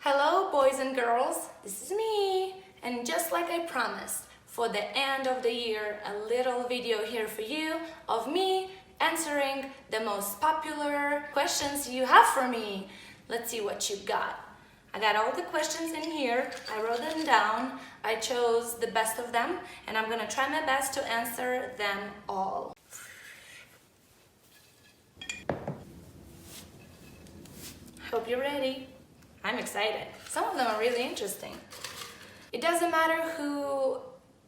Hello boys and girls, this is me, and just like I promised, for the end of the year, a little video here for you of me answering the most popular questions you have for me. Let's see what you got. I got all the questions in here, I wrote them down, I chose the best of them, and I'm gonna try my best to answer them all. Hope you're ready. I'm excited. Some of them are really interesting. It doesn't matter who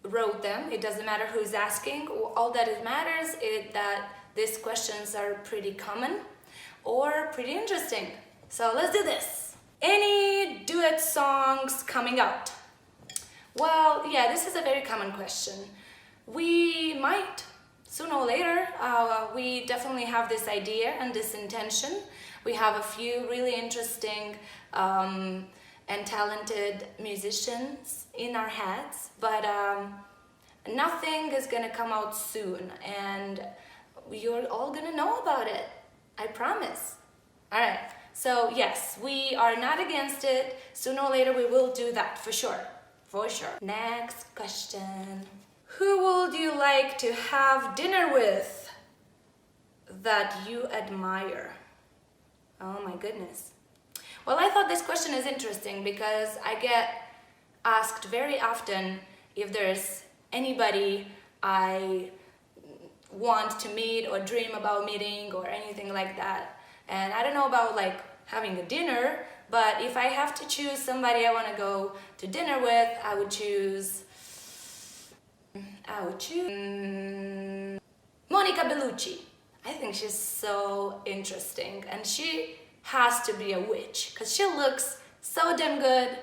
wrote them, it doesn't matter who's asking, all that it matters is that these questions are pretty common or pretty interesting. So let's do this. Any duet songs coming out? Well, yeah, this is a very common question. We might, sooner or later, we definitely have this idea and this intention. We have a few really interesting and talented musicians in our heads, but nothing is gonna come out soon, and you're all gonna know about it, I promise. All right, so yes, we are not against it. Sooner or later we will do that, for sure, for sure. Next question. Who would you like to have dinner with that you admire? Oh my goodness. Well, I thought this question is interesting because I get asked very often if there's anybody I want to meet or dream about meeting or anything like that. And I don't know about like having a dinner, but if I have to choose somebody I want to go to dinner with, I would choose Monica Bellucci. I think she's so interesting, and she has to be a witch because she looks so damn good,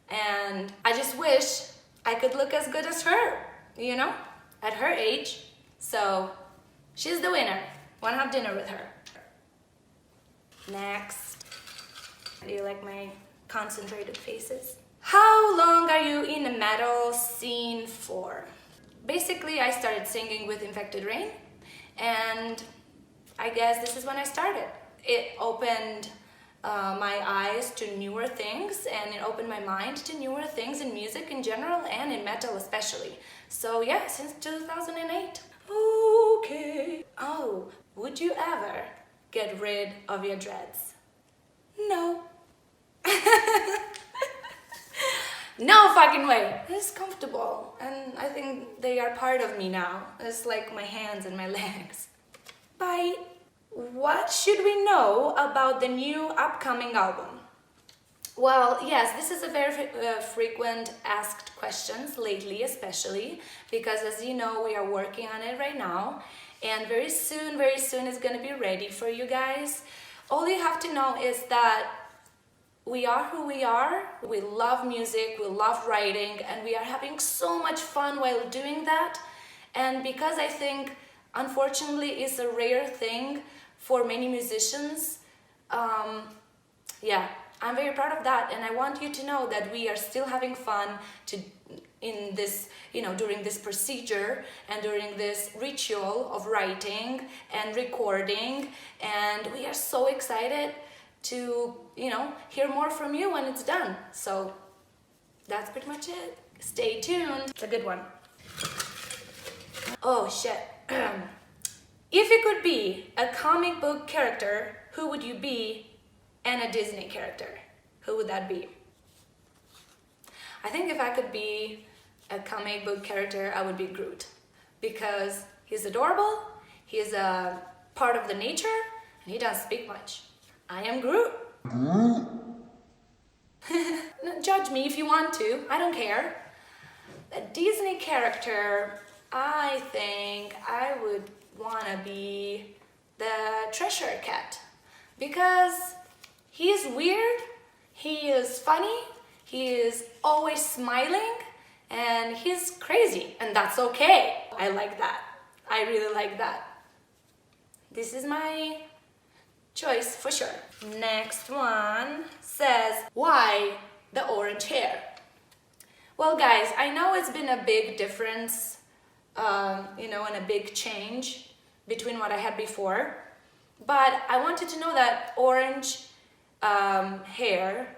and I just wish I could look as good as her, you know, at her age. So she's the winner. Want to have dinner with her. Next. Do you like my concentrated faces? How long are you in the metal scene for? Basically, I started singing with Infected Rain, and I guess this is when I started. It opened my eyes to newer things, and it opened my mind to newer things in music in general and in metal especially. So yeah, since 2008. Okay. Oh, would you ever get rid of your dreads? No. No fucking way. It's comfortable, and I think they are part of me now. It's like my hands and my legs. Bye. What should we know about the new upcoming album? Well, yes, this is a very frequent asked questions lately, especially because, as you know, we are working on it right now, and very soon it's going to be ready for you guys. All you have to know is that we are who we are, we love music, we love writing, and we are having so much fun while doing that. And because I think, unfortunately, it's a rare thing for many musicians, yeah, I'm very proud of that, and I want you to know that we are still having fun in this, you know, during this procedure and during this ritual of writing and recording, and we are so excited to, you know, hear more from you when it's done. So that's pretty much it. Stay tuned. It's a good one. Oh shit. If you could be a comic book character, who would you be? And a Disney character, who would that be? I think if I could be a comic book character, I would be Groot, because he's adorable, he's a part of the nature, and he doesn't speak much. I am Groot. Judge me if you want to, I don't care. A Disney character, I think I would want to be the Treasure Cat, because he is weird, he is funny, he is always smiling, and he's crazy, and that's okay. I like that. I really like that. This is my choice for sure. Next one says, why the orange hair? Well guys, I know it's been a big difference, you know, and a big change between what I had before, but I wanted to know that orange hair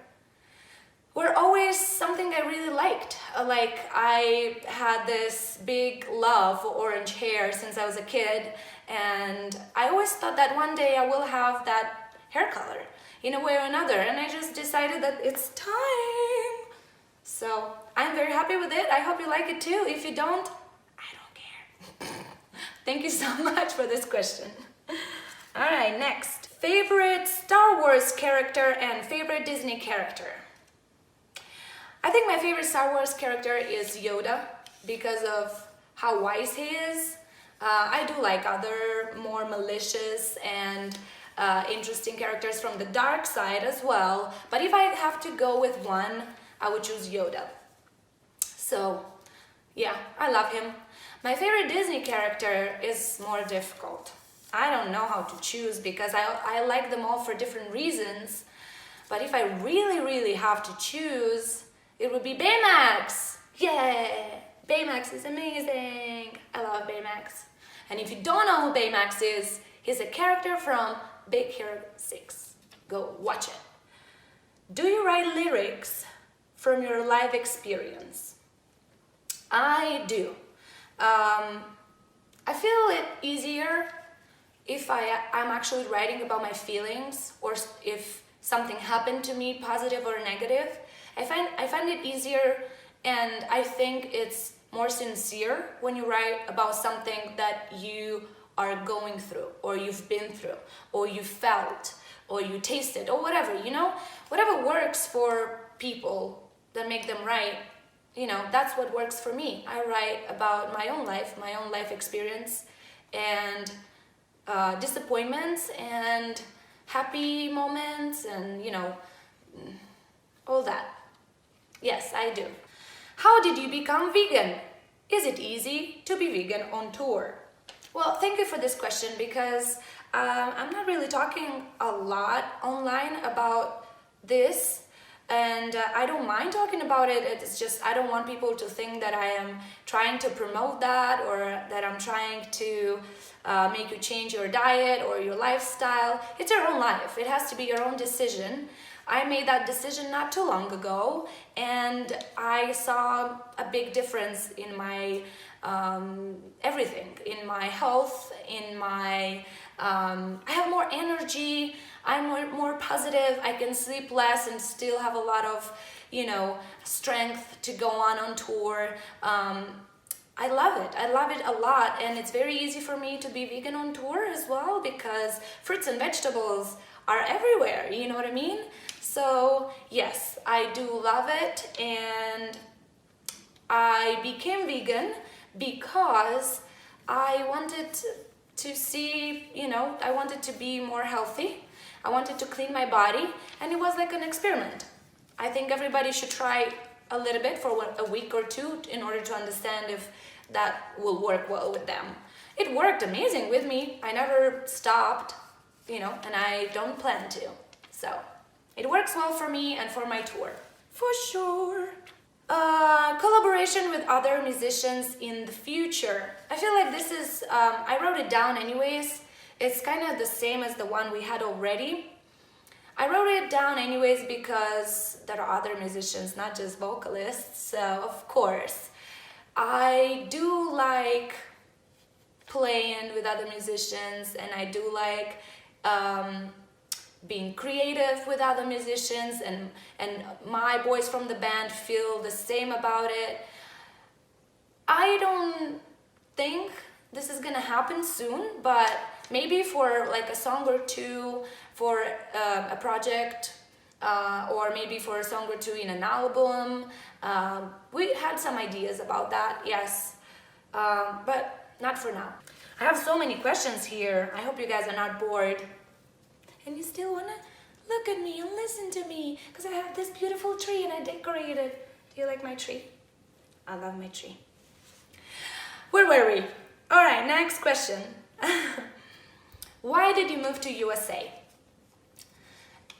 were always something I really liked. Like, I had this big love for orange hair since I was a kid, and I always thought that one day I will have that hair color in a way or another, and I just decided that it's time. So I'm very happy with it. I hope you like it too. If you don't, I don't care. Thank you so much for this question. All right, next. Favorite Star Wars character and favorite Disney character. I think my favorite Star Wars character is Yoda because of how wise he is. I do like other more malicious and interesting characters from the dark side as well, but if I have to go with one, I would choose Yoda. So yeah, I love him. My favorite Disney character is more difficult. I don't know how to choose because I like them all for different reasons, but if I really have to choose, it would be Baymax. Yeah, Baymax is amazing. I love Baymax. And if you don't know who Baymax is, he's a character from Big Hero 6. Go watch it. Do you write lyrics from your life experience? I do. I feel it easier if I'm actually writing about my feelings, or if something happened to me, positive or negative. I find it easier, and I think it's more sincere when you write about something that you are going through, or you've been through, or you felt, or you tasted, or whatever, you know? Whatever works for people that make them write, you know, that's what works for me. I write about my own life experience, and disappointments, and happy moments, and, you know, all that. Yes, I do. How did you become vegan? Is it easy to be vegan on tour? Well, thank you for this question, because I'm not really talking a lot online about this, and I don't mind talking about it. It's just I don't want people to think that I am trying to promote that, or that I'm trying to make you change your diet or your lifestyle. It's your own life. It has to be your own decision. I made that decision not too long ago, and I saw a big difference in my everything, in my health, in my I have more energy, I'm more positive, I can sleep less and still have a lot of, you know, strength to go on tour. I love it a lot, and it's very easy for me to be vegan on tour as well, because fruits and vegetables are everywhere, you know what I mean? So yes, I do love it, and I became vegan because I wanted to see, you know, I wanted to be more healthy, I wanted to clean my body, and it was like an experiment. I think everybody should try a little bit for a week or two in order to understand if that will work well with them. It worked amazing with me. I never stopped, you know, and I don't plan to. So it works well for me and for my tour, for sure. Collaboration with other musicians in the future. I feel like this is, I wrote it down anyways. It's kind of the same as the one we had already. I wrote it down anyways because there are other musicians, not just vocalists, so of course. I do like playing with other musicians, and I do like being creative with other musicians, and my boys from the band feel the same about it. I don't think this is gonna happen soon, but maybe for like a song or two for a project, or maybe for a song or two in an album. We had some ideas about that, yes, but not for now. I have so many questions here. I hope you guys are not bored. And you still wanna look at me and listen to me, because I have this beautiful tree and I decorated it. Do you like my tree? I love my tree. Where were we? All right, next question. Why did you move to USA?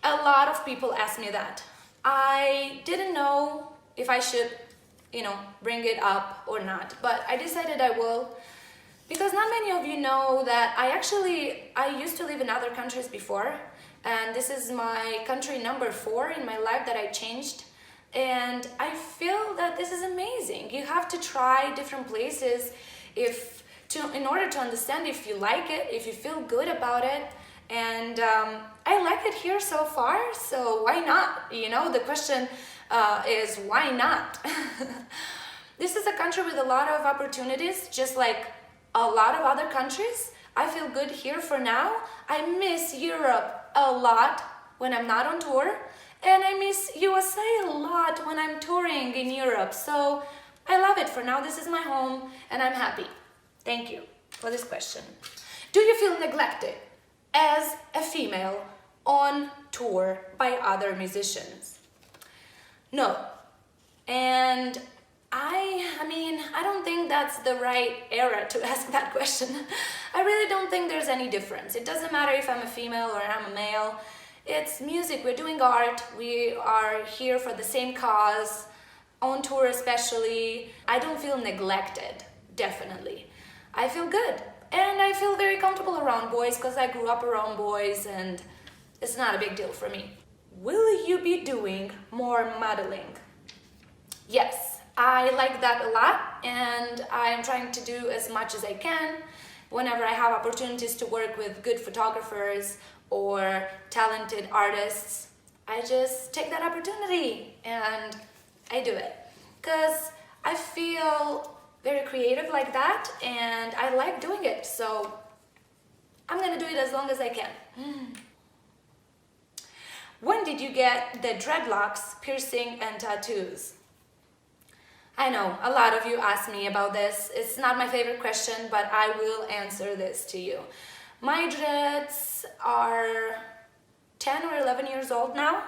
A lot of people ask me that. I didn't know if I should, you know, bring it up or not, but I decided I will. Because not many of you know that I used to live in other countries before, and this is my country number 4 in my life that I changed. And I feel that this is amazing. You have to try different places in order to understand if you like it, if you feel good about it. And I like it here so far, so why not? The question is why not? This is a country with a lot of opportunities, just like a lot of other countries. I feel good here for now. I miss Europe a lot when I'm not on tour, and I miss USA a lot when I'm touring in Europe. So I love it. For now, this is my home, and I'm happy. Thank you for this question. Do you feel neglected as a female on tour by other musicians? No. And I don't think that's the right era to ask that question. I really don't think there's any difference. It doesn't matter if I'm a female or I'm a male. It's music, we're doing art, we are here for the same cause, on tour especially. I don't feel neglected, definitely. I feel good, and I feel very comfortable around boys because I grew up around boys, and it's not a big deal for me. Will you be doing more modeling? Yes, I like that a lot, and I'm trying to do as much as I can. Whenever I have opportunities to work with good photographers or talented artists, I just take that opportunity and I do it. Because I feel very creative like that, and I like doing it, so I'm gonna do it as long as I can. When did you get the dreadlocks, piercing, and tattoos? I know, a lot of you ask me about this. It's not my favorite question, but I will answer this to you. My dreads are 10 or 11 years old now.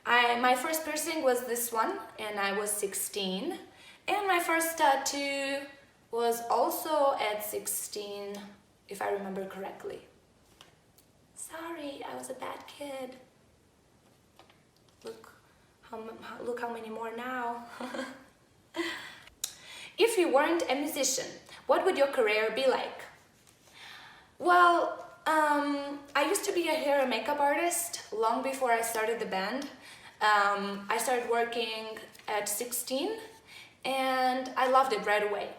My first piercing was this one, and I was 16. And my first tattoo was also at 16, if I remember correctly. Sorry, I was a bad kid. Look how many more now. If you weren't a musician, what would your career be like? Well, I used to be a hair and makeup artist long before I started the band. I started working at 16, and I loved it right away.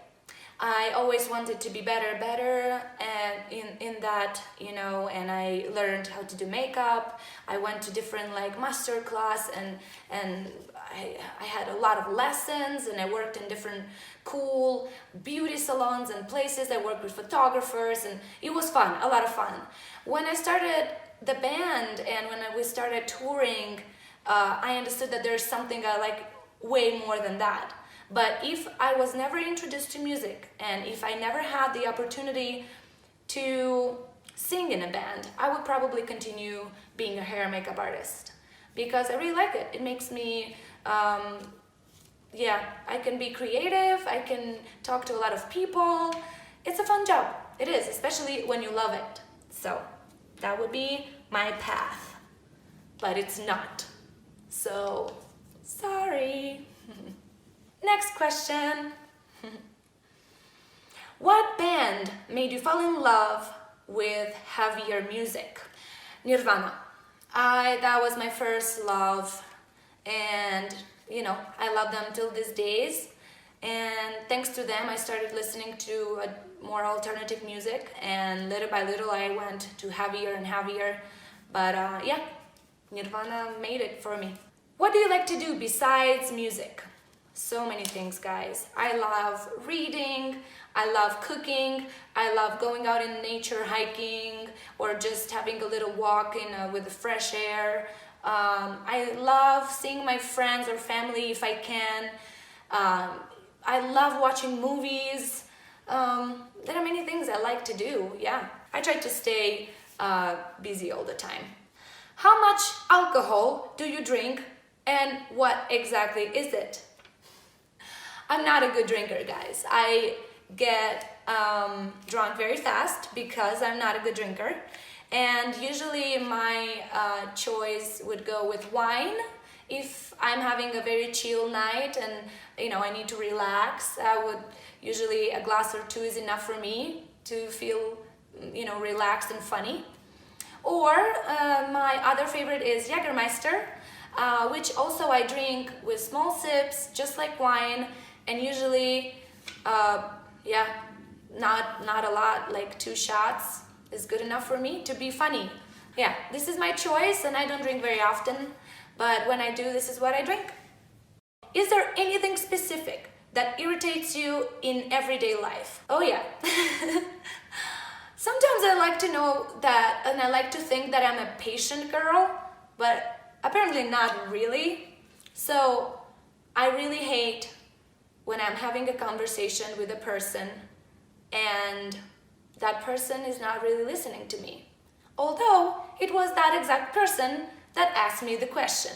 I always wanted to be better, and in that, and I learned how to do makeup. I went to different master class, and I had a lot of lessons, and I worked in different cool beauty salons and places. I worked with photographers, and it was fun, a lot of fun. When I started the band and when we started touring, I understood that there's something I like way more than that. But if I was never introduced to music, and if I never had the opportunity to sing in a band, I would probably continue being a hair and makeup artist, because I really like it. It makes me, I can be creative, I can talk to a lot of people. It's a fun job. It is, especially when you love it. So that would be my path, but it's not. So, sorry. Next question. What band made you fall in love with heavier music? Nirvana. That was my first love, and I love them till these days. And thanks to them, I started listening to more alternative music, and little by little I went to heavier and heavier. But Nirvana made it for me. What do you like to do besides music? So many things, guys. I love reading, I love cooking, I love going out in nature, hiking, or just having a little walk with the fresh air. I love seeing my friends or family if I can. I love watching movies. There are many things I like to do, yeah. I try to stay busy all the time. How much alcohol do you drink, and what exactly is it? I'm not a good drinker, guys. I get drunk very fast because I'm not a good drinker. And usually my choice would go with wine. If I'm having a very chill night and I need to relax, I would usually a glass or two is enough for me to feel relaxed and funny. Or my other favorite is Jägermeister. which also I drink with small sips, just like wine, and usually, yeah, not a lot, like 2 shots is good enough for me to be funny. Yeah, this is my choice, and I don't drink very often, but when I do, this is what I drink. Is there anything specific that irritates you in everyday life? Oh yeah. Sometimes I like to know that, and I like to think that I'm a patient girl, but apparently not really. So I really hate when I'm having a conversation with a person and that person is not really listening to me. Although it was that exact person that asked me the question.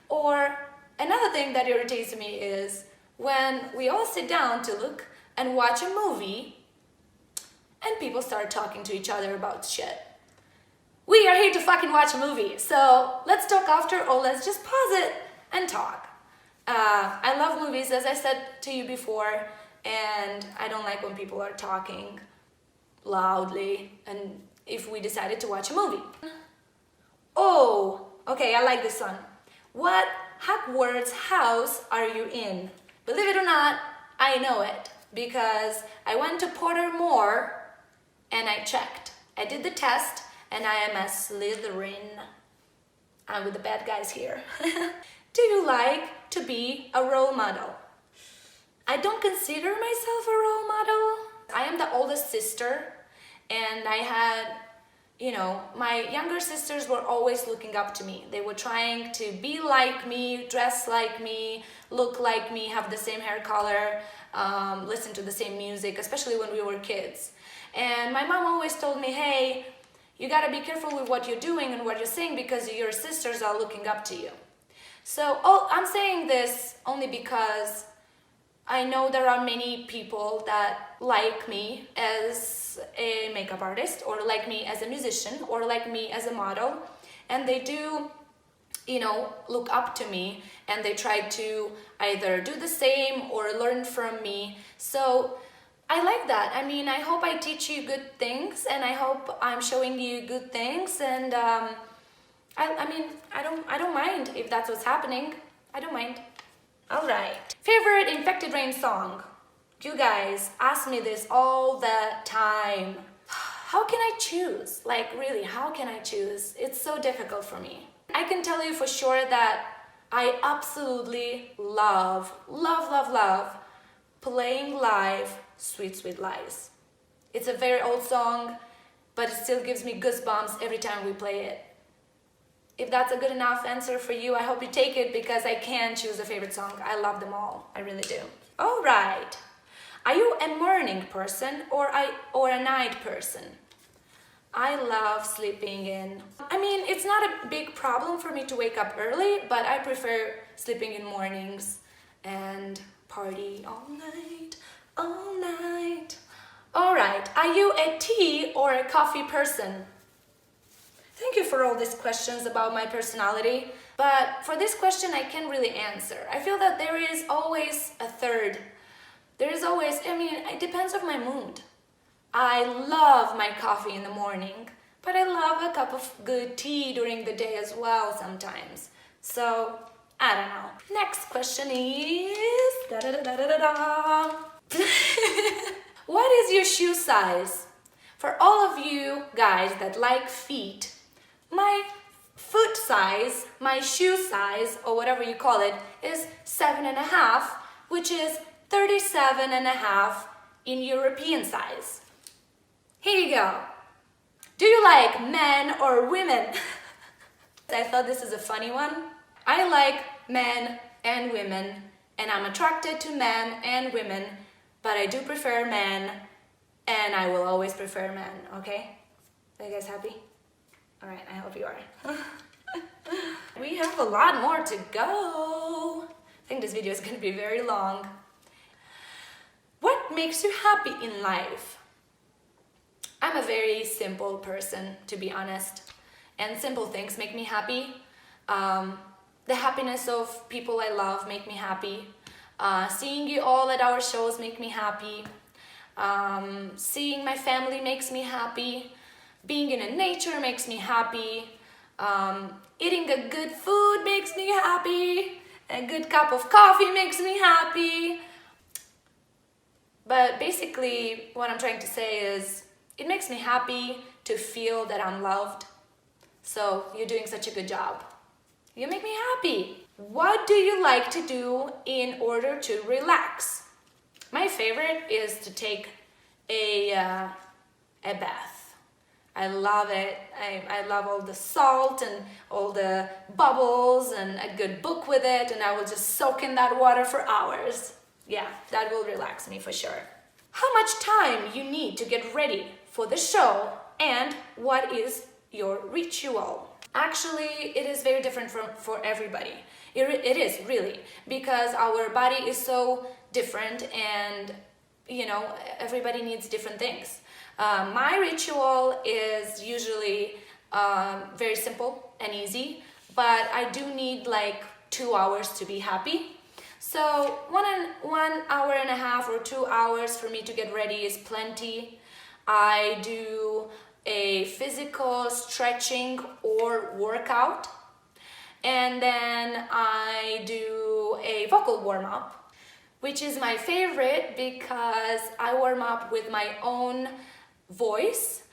Or another thing that irritates me is when we all sit down to look and watch a movie and people start talking to each other about shit. We are here to fucking watch a movie, so let's talk after, or let's just pause it and talk. I love movies, as I said to you before, and I don't like when people are talking loudly and if we decided to watch a movie. Oh, okay, I like this one. What Hogwarts house are you in? Believe it or not, I know it because I went to Pottermore and I checked. I did the test and I am a Slytherin. I'm with the bad guys here. Do you like to be a role model? I don't consider myself a role model. I am the oldest sister and I had, you know, my younger sisters were always looking up to me. They were trying to be like me, dress like me, look like me, have the same hair color, listen to the same music, especially when we were kids. And my mom always told me, hey, you gotta be careful with what you're doing and what you're saying because your sisters are looking up to you. So I'm saying this only because I know there are many people that like me as a makeup artist or like me as a musician or like me as a model, and they do, you know, look up to me and they try to either do the same or learn from me. So I like that. I mean, I hope I teach you good things and I hope I'm showing you good things, and I mean, I don't mind if that's what's happening. I don't mind. All right. Favorite Infected Rain song? You guys ask me this all the time. How can I choose? Like, really, how can I choose? It's so difficult for me. I can tell you for sure that I absolutely love playing live Sweet Sweet Lies. It's a very old song, but it still gives me goosebumps every time we play it. If that's a good enough answer for you, I hope you take it because I can't choose a favorite song. I love them all. I really do. All right. Are you a morning person or a night person? I love sleeping in. I mean, it's not a big problem for me to wake up early, but I prefer sleeping in mornings and party all night, all night. All right. Are you a tea or a coffee person? Thank you for all these questions about my personality, but for this question I can't really answer. I feel that there is always a third. There is always, I mean, it depends on my mood. I love my coffee in the morning, but I love a cup of good tea during the day as well sometimes. So, I don't know. Next question is... What is your shoe size? For all of you guys that like feet, my foot size, my shoe size, or whatever you call it, is 7.5, which is 37.5 in European size. Here you go. Do you like men or women? I thought this is a funny one. I like men and women, and I'm attracted to men and women, but I do prefer men, and I will always prefer men, okay? Are you guys happy? All right, I hope you are. We have a lot more to go. I think this video is going to be very long. What makes you happy in life? I'm a very simple person, to be honest, and simple things make me happy. The happiness of people I love make me happy. Seeing you all at our shows make me happy. Seeing my family makes me happy. Being in nature makes me happy. Eating a good food makes me happy. A good cup of coffee makes me happy. But basically, what I'm trying to say is, it makes me happy to feel that I'm loved. So you're doing such a good job. You make me happy. What do you like to do in order to relax? My favorite is to take a bath. I love it. I love all the salt and all the bubbles and a good book with it, and I will just soak in that water for hours. Yeah, that will relax me for sure. How much time you need to get ready for the show, and what is your ritual? Actually, it is very different for everybody. It is really, because our body is so different, and everybody needs different things. My ritual is usually very simple and easy, but I do need like 2 hours to be happy. So 1 hour and a half or 2 hours for me to get ready is plenty. I do a physical stretching or workout, and then I do a vocal warm-up, which is my favorite because I warm up with my own voice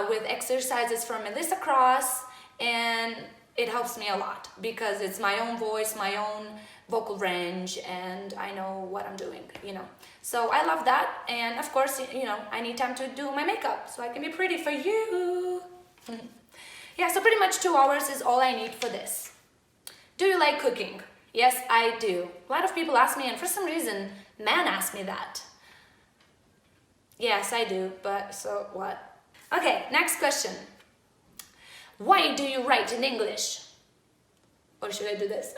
with exercises from Melissa Cross, and it helps me a lot because it's my own voice, my own vocal range, and I know what I'm doing, So I love that, and of course, I need time to do my makeup so I can be pretty for you. Yeah, so pretty much 2 hours is all I need for this. Do you like cooking? Yes, I do. A lot of people ask me, and for some reason, men ask me that. Yes, I do, but so what? Okay, next question. Why do you write in English? Or should I do this?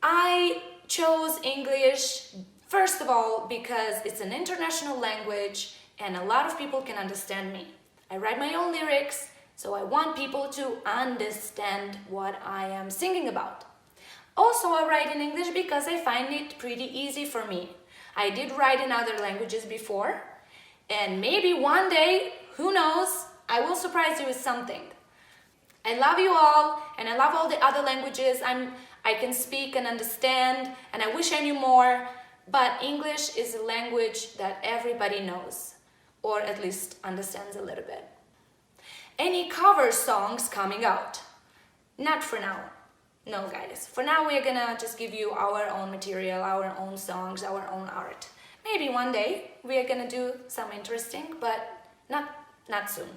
I chose English, first of all, because it's an international language and a lot of people can understand me. I write my own lyrics, so I want people to understand what I am singing about. Also, I write in English because I find it pretty easy for me. I did write in other languages before, and maybe one day, who knows, I will surprise you with something. I love you all, and I love all the other languages I can speak and understand, and I wish I knew more, but English is a language that everybody knows, or at least understands a little bit. Any cover songs coming out? Not for now. No, guys. For now, we're gonna just give you our own material, our own songs, our own art. Maybe one day we are gonna do some interesting, but not soon.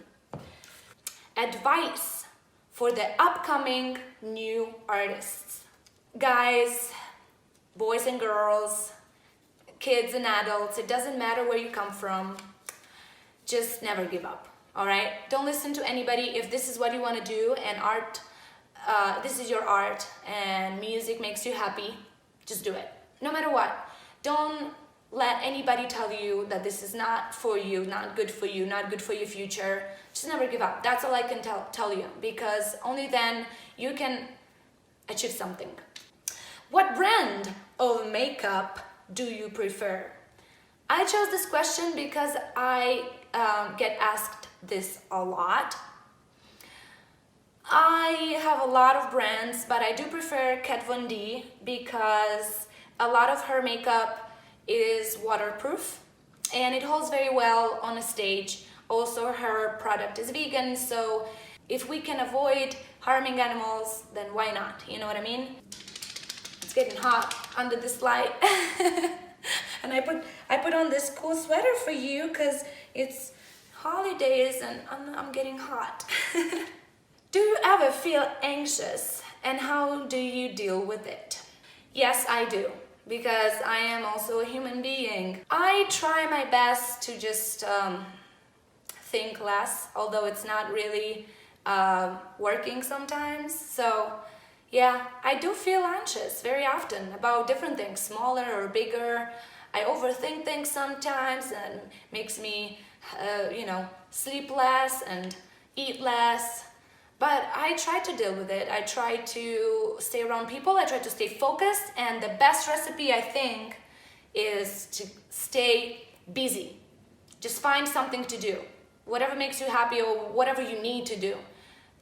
Advice for the upcoming new artists. Guys, boys and girls, kids and adults, it doesn't matter where you come from. Just never give up, all right? Don't listen to anybody. If this is what you want to do and art, this is your art and music makes you happy, just do it. No matter what. Don't let anybody tell you that this is not for you, not good for you, not good for your future. Just never give up. That's all I can tell you, because only then you can achieve something. What brand of makeup do you prefer? I chose this question because I get asked this a lot. I have a lot of brands, but I do prefer Kat Von D because a lot of her makeup is waterproof and it holds very well on a stage. Also, her product is vegan, so if we can avoid harming animals, then why not? You know what I mean? It's getting hot under this light. And I put on this cool sweater for you because it's holidays and I'm getting hot. Do you ever feel anxious, and how do you deal with it? Yes, I do, because I am also a human being. I try my best to just think less, although it's not really working sometimes. So yeah, I do feel anxious very often about different things, smaller or bigger. I overthink things sometimes and makes me, sleep less and eat less. But I try to deal with it. I try to stay around people. I try to stay focused. And the best recipe, I think, is to stay busy. Just find something to do. Whatever makes you happy or whatever you need to do.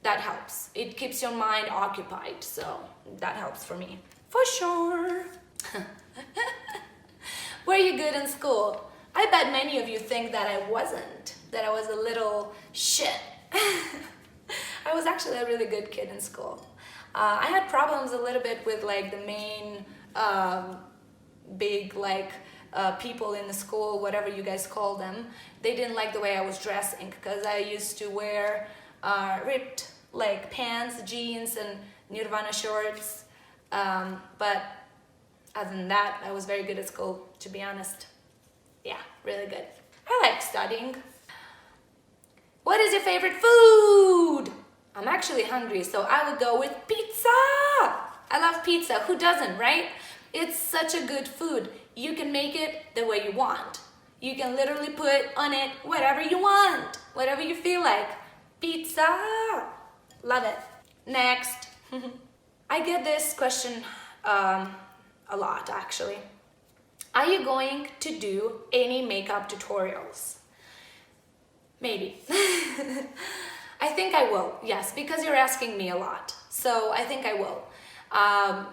that helps. It keeps your mind occupied, so that helps for me. For sure. Were you good in school? I bet many of you think that I wasn't, that I was a little shit. I was actually a really good kid in school. I had problems a little bit with like the main big like people in the school, whatever you guys call them. They didn't like the way I was dressing because I used to wear ripped like pants, jeans, and Nirvana shorts. But other than that, I was very good at school, to be honest. Yeah, really good. I like studying. What is your favorite food? I'm actually hungry, so I would go with pizza. I love pizza. Who doesn't, right? It's such a good food. You can make it the way you want. You can literally put on it whatever you want, whatever you feel like. Pizza. Love it. Next. I get this question a lot, actually. Are you going to do any makeup tutorials? Maybe. I think I will, yes, because you're asking me a lot. So I think I will. I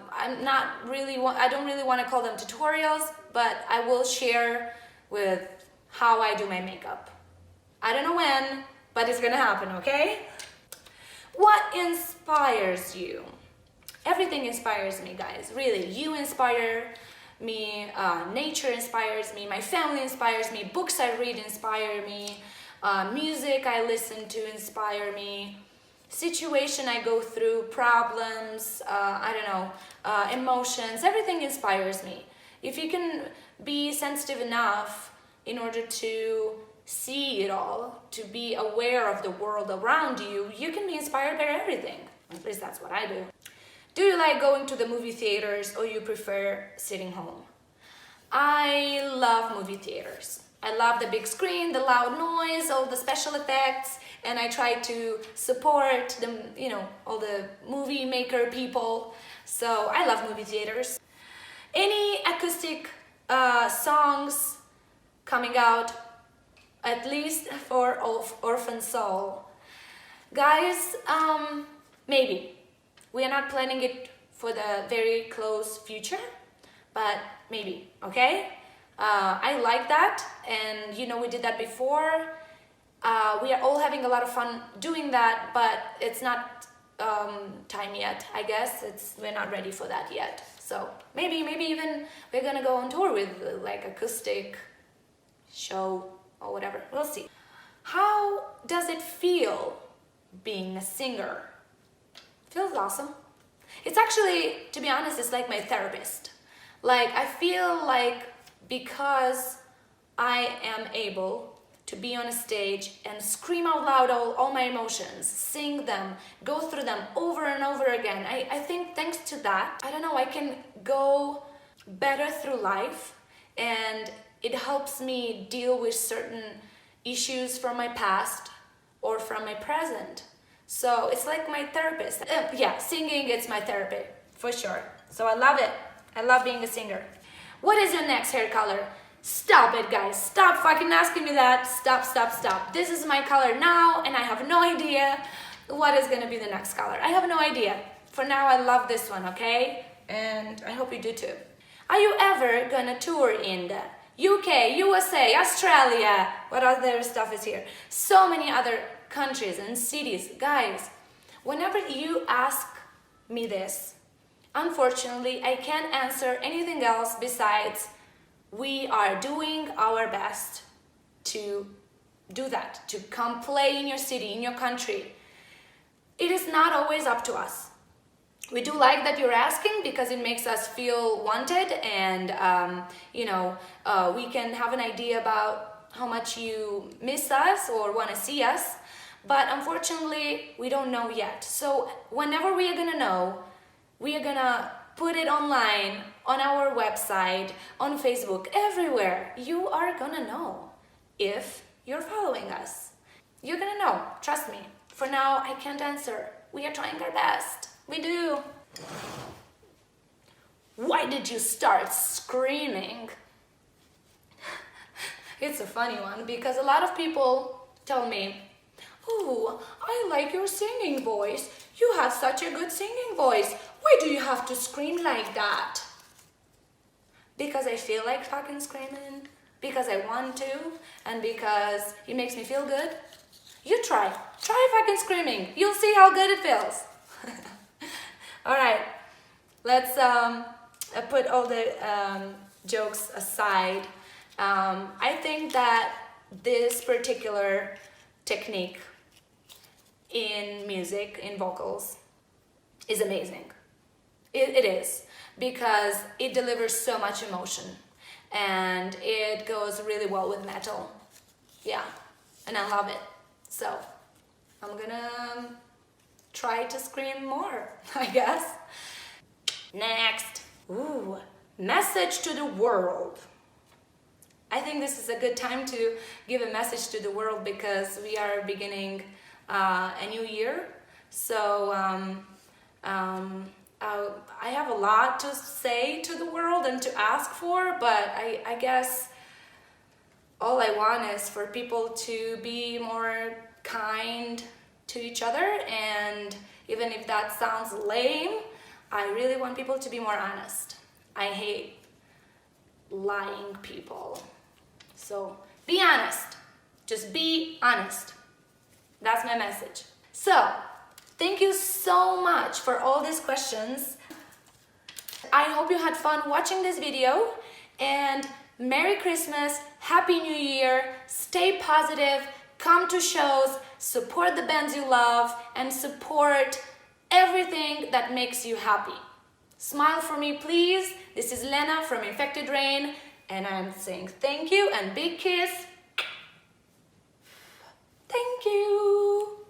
don't really want to call them tutorials, but I will share with how I do my makeup. I don't know when, but it's gonna happen, okay? What inspires you? Everything inspires me, guys, really. You inspire me, nature inspires me, my family inspires me, books I read inspire me, music I listen to inspire me, situation I go through, problems, emotions, everything inspires me. If you can be sensitive enough in order to see it all, to be aware of the world around you, you can be inspired by everything. At least that's what I do. Do you like going to the movie theaters or you prefer sitting home? I love movie theaters. I love the big screen, the loud noise, all the special effects, and I try to support the, all the movie maker people. So I love movie theaters. Any acoustic songs coming out, at least for Orphan Soul? Guys, maybe. We are not planning it for the very close future, but maybe, okay? I like that, and we did that before. We are all having a lot of fun doing that, but it's not time yet, I guess. We're not ready for that yet. So maybe even we're gonna go on tour with like acoustic show or whatever. We'll see. How does it feel being a singer? Feels awesome. It's actually, to be honest, it's like my therapist. Like, I feel like because I am able to be on a stage and scream out loud all my emotions, sing them, go through them over and over again, I think thanks to that, I don't know, I can go better through life, and it helps me deal with certain issues from my past or from my present. So it's like my therapist. Yeah, singing, it's my therapy, for sure. So I love it. I love being a singer. What is your next hair color? Stop it, guys. Stop fucking asking me that. Stop. This is my color now, and I have no idea what is gonna be the next color. I have no idea. For now, I love this one, okay? And I hope you do too. Are you ever gonna tour in the UK, USA, Australia? What other stuff is here? So many other countries and cities. Guys, whenever you ask me this, unfortunately, I can't answer anything else besides we are doing our best to do that, to come play in your city, in your country. It is not always up to us. We do like that you're asking because it makes us feel wanted, and we can have an idea about how much you miss us or want to see us. But unfortunately, we don't know yet. So whenever we are gonna know, we are gonna put it online, on our website, on Facebook, everywhere. You are gonna know if you're following us. You're gonna know, trust me. For now, I can't answer. We are trying our best. We do. Why did you start screaming? It's a funny one because a lot of people tell me, Ooh, I like your singing voice. You have such a good singing voice. Why do you have to scream like that? Because I feel like fucking screaming, because I want to, and because it makes me feel good. You try fucking screaming. You'll see how good it feels. All right, let's put all the jokes aside. I think that this particular technique in music, in vocals, is amazing. It is, because it delivers so much emotion and it goes really well with metal. Yeah, and I love it. So I'm gonna try to scream more, I guess. Next. Ooh, message to the world. I think this is a good time to give a message to the world because we are beginning a new year. So I have a lot to say to the world and to ask for, but I guess all I want is for people to be more kind to each other, and even if that sounds lame, I really want people to be more honest. I hate lying people. So be honest. Just be honest. That's my message. So thank you so much for all these questions. I hope you had fun watching this video, and Merry Christmas, Happy New Year, stay positive, come to shows, support the bands you love, and support everything that makes you happy. Smile for me, please. This is Lena from Infected Rain, and I'm saying thank you and big kiss. Thank you.